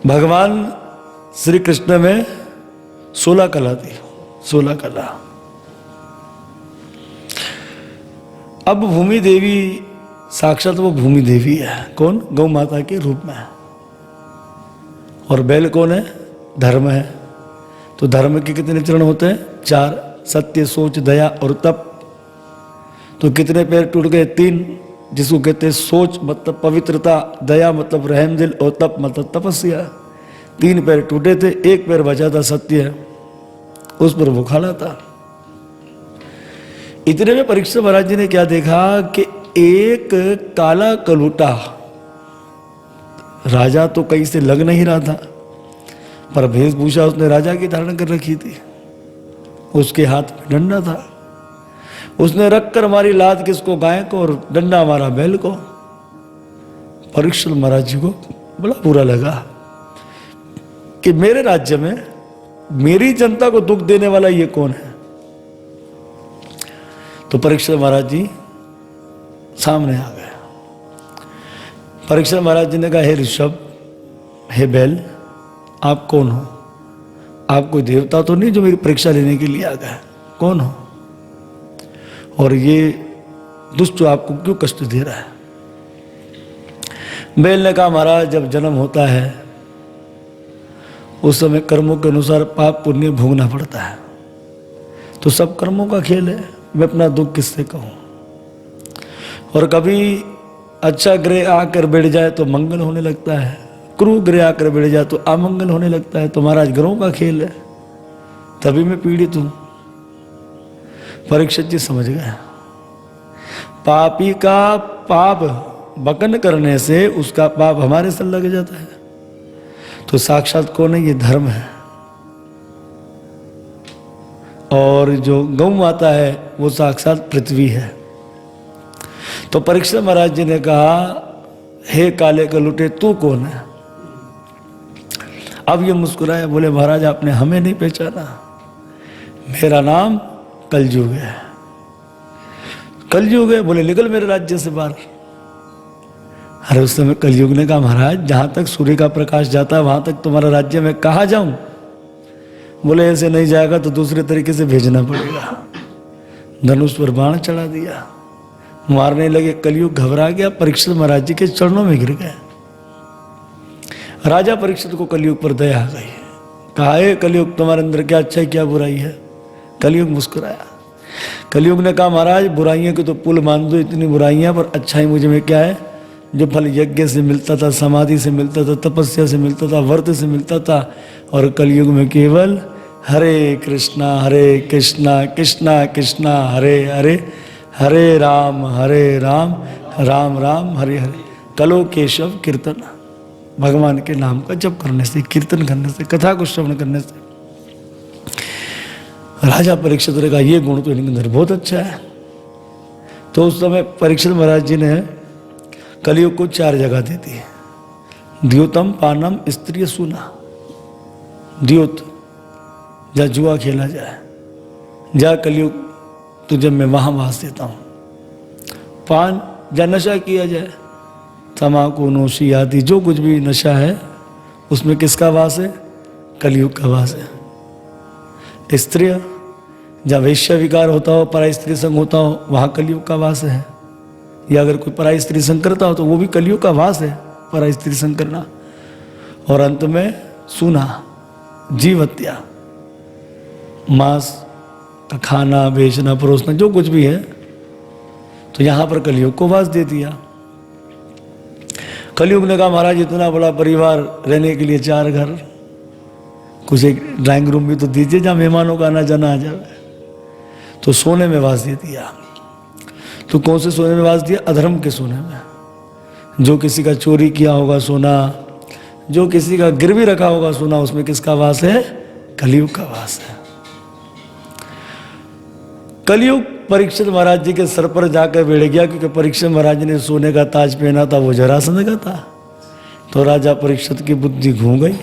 भगवान श्री कृष्ण में 16 कला थी, 16 कला। अब भूमि देवी साक्षात वो भूमि देवी है। कौन? गौ माता के रूप में। और बैल कौन है? धर्म है। तो धर्म के कितने चरण होते हैं? 4, सत्य, सोच, दया और तप। तो कितने पैर टूट गए? 3, जिसको कहते हैं सोच मतलब पवित्रता, दया मतलब रहम दिल और तप मतलब तपस्या। 3 पैर टूटे थे, 1 पैर बचा था सत्य, उस पर वो खड़ा था। इतने में परीक्षित महाराज जी ने क्या देखा कि एक काला कलूटा, राजा तो कहीं से लग नहीं रहा था, पर वेशभूषा उसने राजा की धारण कर रखी थी, उसके हाथ में डंडा था। उसने रखकर मारी लात किसको? गाय को, और डंडा मारा बैल को। परीक्षित महाराज जी को बड़ा बुरा लगा कि मेरे राज्य में मेरी जनता को दुख देने वाला ये कौन है? तो परीक्षित महाराज जी सामने आ गए। परीक्षित महाराज जी ने कहा, हे ऋषभ, हे बैल, आप कौन हो? आप कोई देवता तो नहीं जो मेरी परीक्षा लेने के लिए आ गए? कौन हो? और ये दुष्ट आपको क्यों कष्ट दे रहा है? बैल ने कहा, महाराज, जब जन्म होता है उस समय कर्मों के अनुसार पाप पुण्य भोगना पड़ता है। तो सब कर्मों का खेल है, मैं अपना दुख किससे कहूं? और कभी अच्छा ग्रह आकर बैठ जाए तो मंगल होने लगता है, क्रूर ग्रह आकर बैठ जाए तो अमंगल होने लगता है। तो महाराज ग्रहों का खेल है, तभी मैं पीड़ित हूं। परीक्षित जी समझ गए, पापी का पाप बकन करने से उसका पाप हमारे सर लग जाता है। तो साक्षात कौन है? ये धर्म है। और जो गौ माता है वो साक्षात पृथ्वी है। तो परीक्षित महाराज जी ने कहा, हे काले कलूटे, तू कौन है? अब ये मुस्कुराए, बोले, महाराज आपने हमें नहीं पहचाना, मेरा नाम कलयुग है। कलयुग है? बोले, निकल मेरे राज्य से बाहर। अरे उस समय कलयुग ने कहा, महाराज जहां तक सूर्य का प्रकाश जाता है वहां तक तुम्हारा राज्य में कहाँ जाऊं? बोले, ऐसे नहीं जाएगा तो दूसरे तरीके से भेजना पड़ेगा। धनुष पर बाण चढ़ा दिया, मारने लगे। कलयुग घबरा गया, परीक्षित महाराज जी के चरणों में गिर गए। राजा परीक्षित को कलयुग पर दया आ गई। कहा, हे कलयुग, तुम्हारे अंदर क्या अच्छाई क्या बुराई है? कलयुग मुस्कुराया। कलयुग ने कहा, महाराज बुराइयों के तो पुल मान दो, इतनी बुराइयां, पर अच्छाई मुझ में क्या है? जो फल यज्ञ से मिलता था, समाधि से मिलता था, तपस्या से मिलता था, व्रत से मिलता था। और कलयुग में केवल हरे कृष्णा कृष्णा कृष्णा हरे हरे, हरे राम राम राम हरे हरे। कलो केशव कीर्तन, भगवान के नाम का जप करने से, कीर्तन करने से, कथा को श्रवण करने से। राजा परीक्षित ने कहा, ये गुण तो इनके अंदर बहुत अच्छा है। तो उस समय परीक्षित महाराज जी ने कलयुग को 4 जगह दे दी। द्योतम पानम स्त्रिय सुना। द्योत, जहाँ जुआ खेला जाए, जा कलयुग तुझे मैं वहां वास देता हूं। पान, जहाँ नशा किया जाए, तमाकू, नोशी आदि जो कुछ भी नशा है उसमें किसका वास है? कलयुग का वास है। स्त्रिय, जहाँ वैश्य विकार होता हो, पराई स्त्री संग होता हो, वहां कलयुग का वास है। या अगर कोई पराई स्त्री संग करता हो तो वो भी कलयुग का वास है, पराई स्त्री संग करना। और अंत में सूना, जीव हत्या, मांस का खाना, बेचना, परोसना, जो कुछ भी है। तो यहां पर कलयुग को वास दे दिया। कलयुग ने कहा, महाराज इतना बड़ा परिवार, रहने के लिए 4 घर, कुछ एक ड्राइंग रूम भी तो दीजिए जहां मेहमानों का आना जाना आ जाए। तो सोने में वास दे दिया। तो कौन से सोने में वास दिया? अधर्म के सोने में। जो किसी का चोरी किया होगा सोना, जो किसी का गिरवी रखा होगा सोना, उसमें किसका वास है? कलयुग का वास है। कलयुग परीक्षित महाराज जी के सर पर जाकर बैठ गया, क्योंकि परीक्षित महाराज ने सोने का ताज पहना था, वो जरासंध का था। तो राजा परीक्षित की बुद्धि घूम गई।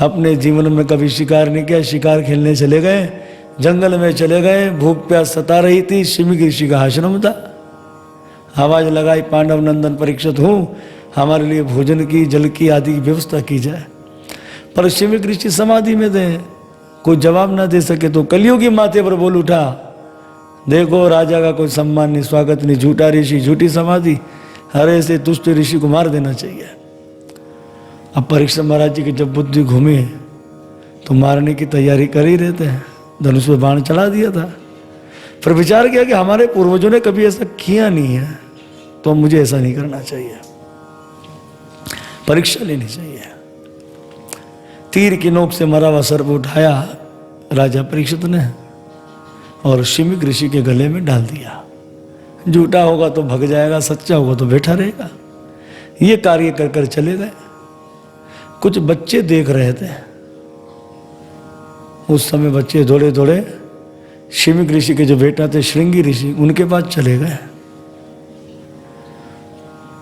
अपने जीवन में कभी शिकार नहीं किया, शिकार खेलने चले गए, जंगल में चले गए, भूख प्यास सता रही थी, शिमिक ऋषि का आश्रम था। आवाज लगाई, पांडव नंदन परीक्षित हूं, हमारे लिए भोजन की, जल की आदि की व्यवस्था की जाए। पर शिविक ऋषि समाधि में थे, कोई जवाब ना दे सके तो कलियुगी माथे पर बोल उठा, देखो राजा का कोई सम्मान नहीं, स्वागत नहीं, झूठा ऋषि, झूठी समाधि, हरे से दुष्ट ऋषि को मार देना चाहिए। अब परीक्षित महाराज जी की जब बुद्धि घूमी तो मारने की तैयारी कर ही रहते हैं, धनुष पे बाण चला दिया था। फिर विचार किया कि हमारे पूर्वजों ने कभी ऐसा किया नहीं है, तो मुझे ऐसा नहीं करना चाहिए, परीक्षा लेनी चाहिए। तीर की नोक से मरा हुआ सर्प उठाया राजा परीक्षित ने और शिमिक ऋषि के गले में डाल दिया। झूठा होगा तो भग जाएगा, सच्चा होगा तो बैठा रहेगा। ये कार्य कर कर चले गए। कुछ बच्चे देख रहे थे, उस समय बच्चे दौड़े दौड़े शिमिक ऋषि के जो बेटा थे श्रृंगी ऋषि, उनके पास चले गए।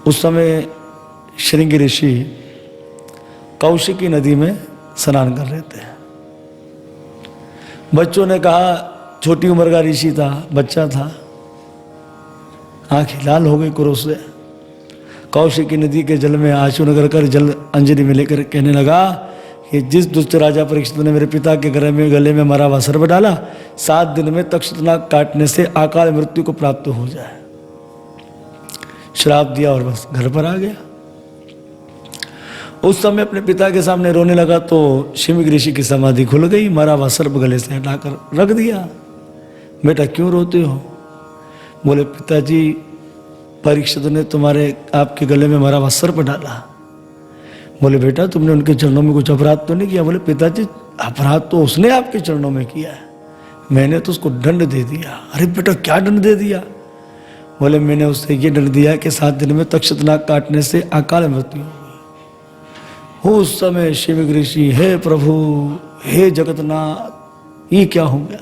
उस समय श्रृंगी ऋषि कौशिकी नदी में स्नान कर रहे थे। बच्चों ने कहा, छोटी उम्र का ऋषि था, बच्चा था, आंखें लाल हो गई क्रोध से। कौशिकी नदी के जल में आचमन कर जल अंजलि में लेकर कहने लगा कि जिस दुष्ट राजा परीक्षित ने मेरे पिता के गले में मरा हुआ सर्प डाला, 7 दिन में तक्षनाग काटने से अकाल मृत्यु को प्राप्त हो जाए। श्राप दिया और बस घर पर आ गया। उस समय अपने पिता के सामने रोने लगा तो शिमिक ऋषि की समाधि खुल गई, मरा हुआ सर्प गले से हटाकर रख दिया। बेटा क्यों रोते हो? बोले पिताजी, परीक्षित ने आपके गले में मरा हुआ सर्प डाला। बोले बेटा तुमने उनके चरणों में कुछ अपराध तो नहीं किया? बोले पिताजी अपराध तो उसने आपके चरणों में किया है, मैंने तो उसको दंड दे दिया। अरे बेटा क्या दंड दे दिया? बोले मैंने उससे ये दंड दिया कि 7 दिन में तक्षनाग काटने से अकाल मृत्यु हो। उस समय शिविक ऋषि, हे प्रभु, हे जगतनाथ, ये क्या हो गया?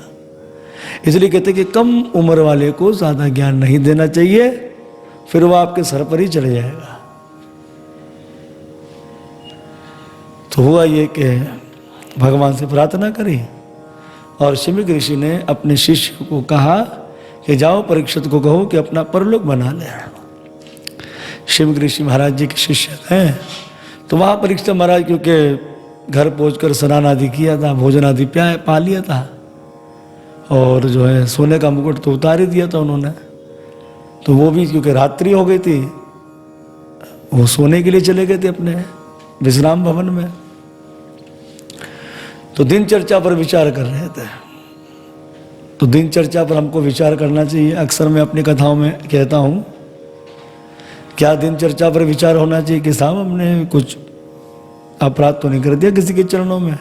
इसलिए कहते कि कम उम्र वाले को ज्यादा ज्ञान नहीं देना चाहिए, फिर वो आपके सर पर ही चढ़ जाएगा। तो हुआ ये कि भगवान से प्रार्थना करी और शिमिक ऋषि ने अपने शिष्य को कहा कि जाओ परीक्षित को कहो कि अपना परलोक बना ले। शिमिक ऋषि महाराज जी के शिष्य हैं, तो वहाँ परीक्षित महाराज क्योंकि घर पहुंचकर स्नान आदि किया था, भोजन आदि पा लिया था और जो है सोने का मुकुट तो उतार ही दिया था उन्होंने। तो वो भी क्योंकि रात्रि हो गई थी, वो सोने के लिए चले गए थे अपने विश्राम भवन में। तो दिन चर्चा पर विचार कर रहे थे। तो दिन चर्चा पर हमको विचार करना चाहिए। अक्सर मैं अपनी कथाओं में कहता हूँ, क्या दिन चर्चा पर विचार होना चाहिए कि साहब हमने कुछ अपराध तो नहीं कर दिया किसी के चरणों में?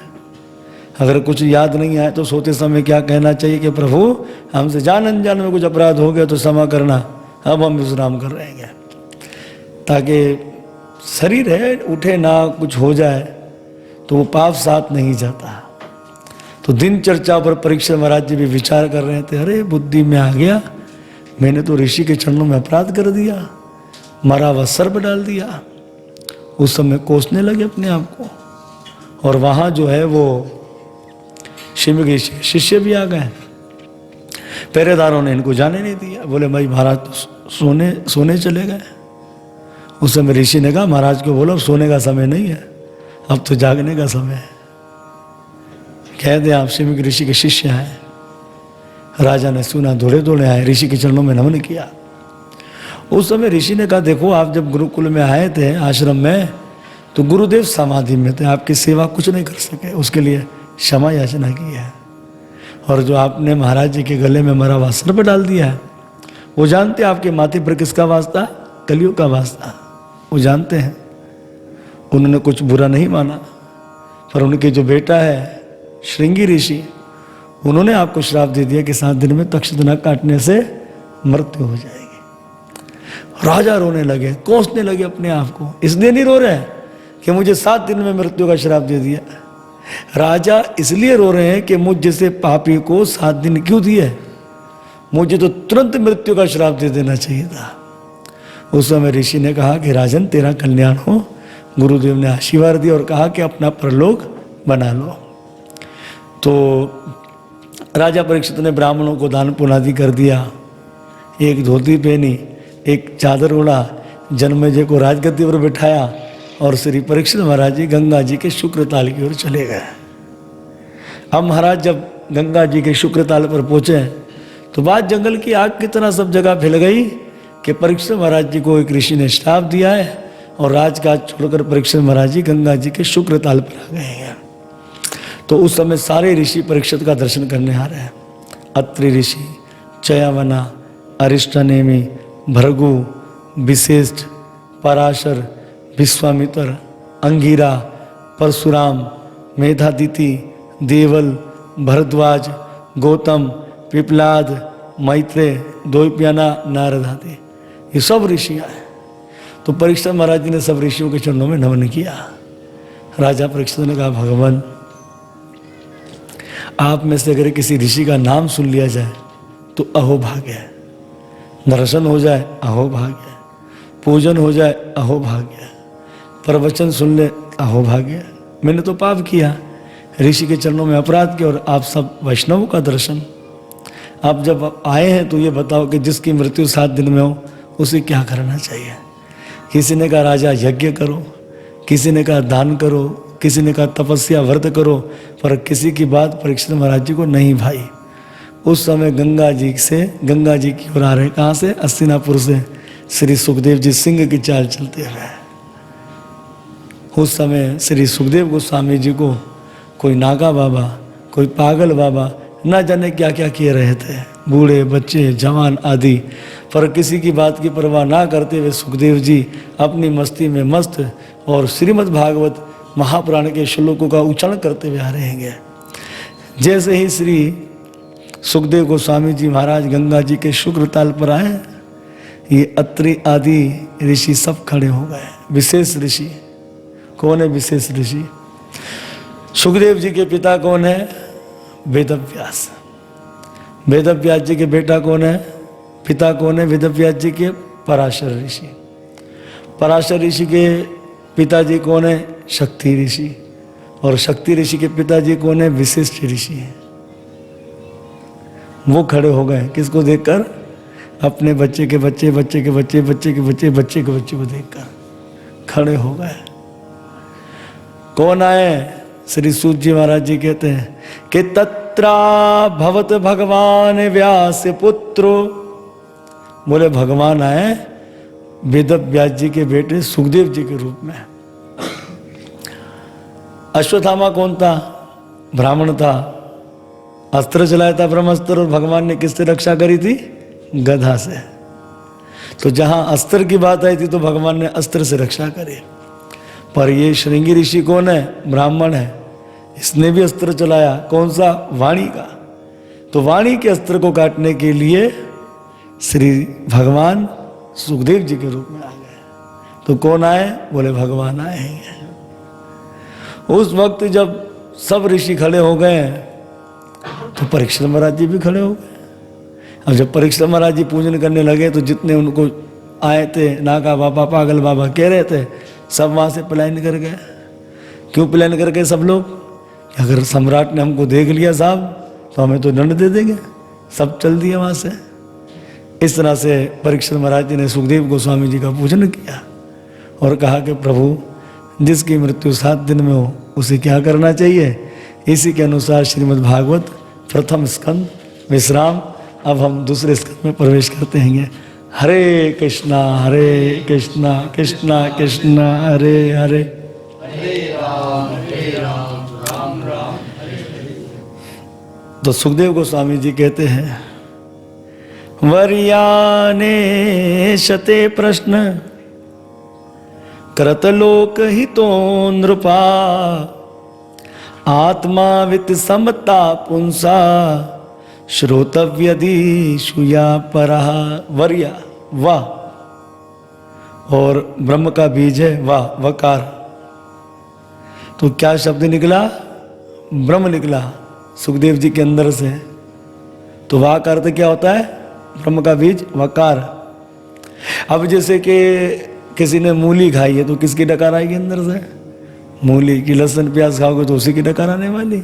अगर कुछ याद नहीं आए तो सोते समय क्या कहना चाहिए कि प्रभु हमसे जान अनजान में कुछ अपराध हो गया तो क्षमा करना, अब हम विश्राम कर रहेंगे, ताकि शरीर है उठे ना कुछ हो जाए तो वो पाप साथ नहीं जाता। तो दिन चर्चा पर परीक्षित महाराज जी भी विचार कर रहे थे, अरे बुद्धि में आ गया, मैंने तो ऋषि के चरणों में अपराध कर दिया, मरा हुआ सर्प डाल दिया। उस समय कोसने लगे अपने आप को। और वहाँ जो है वो शिमिक ऋषि के शिष्य भी आ गए। पहरेदारों ने इनको जाने नहीं दिया, बोले भाई महाराज तो सोने चले गए। उस समय ऋषि ने कहा महाराज को बोलो सोने का समय नहीं है, अब तो जागने का समय है। कह दे आप शिमिक ऋषि के शिष्य हैं। राजा ने सुना, दौड़े दौड़े आए, ऋषि के चरणों में नमन किया। उस समय ऋषि ने कहा देखो आप जब गुरुकुल में आए थे आश्रम में तो गुरुदेव समाधि में थे, आपकी सेवा कुछ नहीं कर सके, उसके लिए क्षमा याचना की है। और जो आपने महाराज जी के गले में मरा हुआ सर्प डाल दिया है, वो जानते हैं आपके माथे पर किसका वास्ता? कलियुग का वास्ता। वो जानते हैं, उन्होंने कुछ बुरा नहीं माना, पर उनके जो बेटा है श्रृंगी ऋषि, उन्होंने आपको श्राप दे दिया कि 7 दिन में तक्षनाग काटने से मृत्यु हो जाएगी। राजा रोने लगे, कोसने लगे अपने आप को। इसलिए नहीं रो रहे हैं कि मुझे 7 दिन में मृत्यु का श्राप दे दिया, राजा इसलिए रो रहे हैं कि मुझ जैसे पापी को 7 दिन क्यों दिए, मुझे तो तुरंत मृत्यु का श्राप दे देना चाहिए था। उस समय ऋषि ने कहा कि राजन तेरा कल्याण हो। गुरुदेव ने आशीर्वाद दिया और कहा कि अपना परलोक बना लो। तो राजा परीक्षित ने ब्राह्मणों को दान पुण्य आदि कर दिया। एक धोती पहनी, एक चादर ओढ़ा, जन्मेजय को राजगद्दी पर बिठाया और श्री परीक्षित महाराज जी गंगा जी के शुक्र ताल की ओर चले गए। अब महाराज जब गंगा जी के शुक्र ताल पर पहुंचे तो बात जंगल की आग की तरह सब जगह फैल गई कि परीक्षित महाराज जी को एक ऋषि ने श्राप दिया है और राजकाज छोड़कर परीक्षित महाराज जी गंगा जी के शुक्र ताल पर आ गए हैं। तो उस समय सारे ऋषि परीक्षित का दर्शन करने आ रहे हैं। अत्रि ऋषि, चयावना, अरिष्टनेमि, भृगु, विशिष्ट, पराशर, विश्वामित्र, अंगिरा, परशुराम, मेधादिति, देवल, भरद्वाज, गौतम, पिपलाद, मैत्रेय, द्वैपायन, नारद आदि ये सब ऋषियाँ हैं। तो परीक्षित महाराज जी ने सब ऋषियों के चरणों में नमन किया। राजा परीक्षित ने कहा, भगवान आप में से अगर किसी ऋषि का नाम सुन लिया जाए तो अहोभाग्य है, दर्शन हो जाए अहोभाग्य, पूजन हो जाए अहोभाग्य, प्रवचन सुन ले अहोभाग्य। मैंने तो पाप किया, ऋषि के चरणों में अपराध किया और आप सब वैष्णवों का दर्शन। आप जब आए हैं तो ये बताओ कि जिसकी मृत्यु 7 दिन में हो उसे क्या करना चाहिए। किसी ने कहा राजा यज्ञ करो, किसी ने कहा दान करो, किसी ने कहा तपस्या व्रत करो, पर किसी की बात परीक्षित महाराज जी को नहीं भाई। उस समय गंगा जी की ओर आ रहे, कहाँ से? हस्तिनापुर से श्री सुखदेव जी सिंह की चाल चलते हुए। उस समय श्री सुखदेव गोस्वामी जी को कोई नागा बाबा, कोई पागल बाबा, न जाने क्या क्या किए रहे थे, बूढ़े बच्चे जवान आदि, पर किसी की बात की परवाह ना करते हुए सुखदेव जी अपनी मस्ती में मस्त और श्रीमद् भागवत महापुराण के श्लोकों का उच्चारण करते हुए आ रहे हैं। जैसे ही श्री सुखदेव गोस्वामी जी महाराज गंगा जी के शुक्र ताल पर आए, ये अत्रि आदि ऋषि सब खड़े हो गए। विशेष ऋषि कौन है? विशेष ऋषि सुखदेव जी के पिता कौन है? वेदव्यास। वेदव्यास जी के बेटा कौन है? पिता कौन है वेदव्यास जी के? पराशर ऋषि। पराशर ऋषि के पिताजी कौन है? शक्ति ऋषि। और शक्ति ऋषि के पिताजी कौन है? विशिष्ट ऋषि। वो खड़े हो गए किसको देखकर? अपने बच्चे के बच्चे, बच्चे के बच्चे, बच्चे के बच्चे, बच्चे के बच्चे को देखकर खड़े हो गए। कौन आए? श्री सूत जी महाराज जी कहते हैं कि तत्रा भवत भगवान व्यास पुत्रो। बोले भगवान आए वेदव्यास जी के बेटे सुखदेव जी के रूप में। अश्वत्थामा कौन था? ब्राह्मण था, अस्त्र चलाया था ब्रह्मास्त्र, और भगवान ने किससे रक्षा करी थी? गधा से। तो जहां अस्त्र की बात आई थी तो भगवान ने अस्त्र से रक्षा करी। पर ये श्रृंगी ऋषि कौन है? ब्राह्मण है, इसने भी अस्त्र चलाया। कौन सा? वाणी का। तो वाणी के अस्त्र को काटने के लिए श्री भगवान सुखदेव जी के रूप में आ गए। तो कौन आए? बोले भगवान आए हैं। उस वक्त जब सब ऋषि खड़े हो गए तो परीक्षित महाराज जी भी खड़े हो गए। अब जब परीक्षित महाराज जी पूजन करने लगे तो जितने उनको आए थे, नागा बाबा, पागल बाबा कह रहे थे, सब वहाँ से पलायन कर गए। क्यों पलायन कर गए सब लोग? अगर सम्राट ने हमको देख लिया साहब तो हमें तो दंड दे देंगे। सब चल दिए वहाँ से। इस तरह से परीक्षित महाराज जी ने सुखदेव गोस्वामी जी का पूजन किया और कहा कि प्रभु जिसकी मृत्यु 7 दिन में हो उसे क्या करना चाहिए। इसी के अनुसार श्रीमद् भागवत प्रथम स्कंद विश्राम। अब हम दूसरे स्कंद में प्रवेश करते हैं। हरे कृष्णा कृष्णा कृष्णा हरे हरे, राम राम हरे। तो सुखदेव गोस्वामी जी कहते हैं वर्याने शते प्रश्न करतलोक हितो नृपा आत्मा वित समता पुंसा श्रोतव्यदीशुया परहा। वर्या वाह, और ब्रह्म का बीज है वाह, वकार। तो क्या शब्द निकला? ब्रह्म निकला सुखदेव जी के अंदर से। तो वाह का अर्थ क्या होता है? ब्रह्म का बीज वकार। अब जैसे कि किसी ने मूली खाई है तो किसकी डकार आएगी अंदर से? मूली की। लहसुन प्याज खाओगे तो उसी की डकार आने वाली।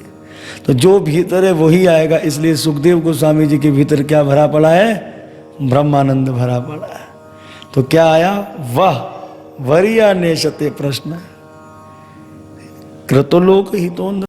तो जो भीतर है वही आएगा। इसलिए सुखदेव गोस्वामी जी के भीतर क्या भरा पड़ा है? ब्रह्मानंद भरा पड़ा है। तो क्या आया, वह वरिया नेशते प्रश्न कृतलोक हितों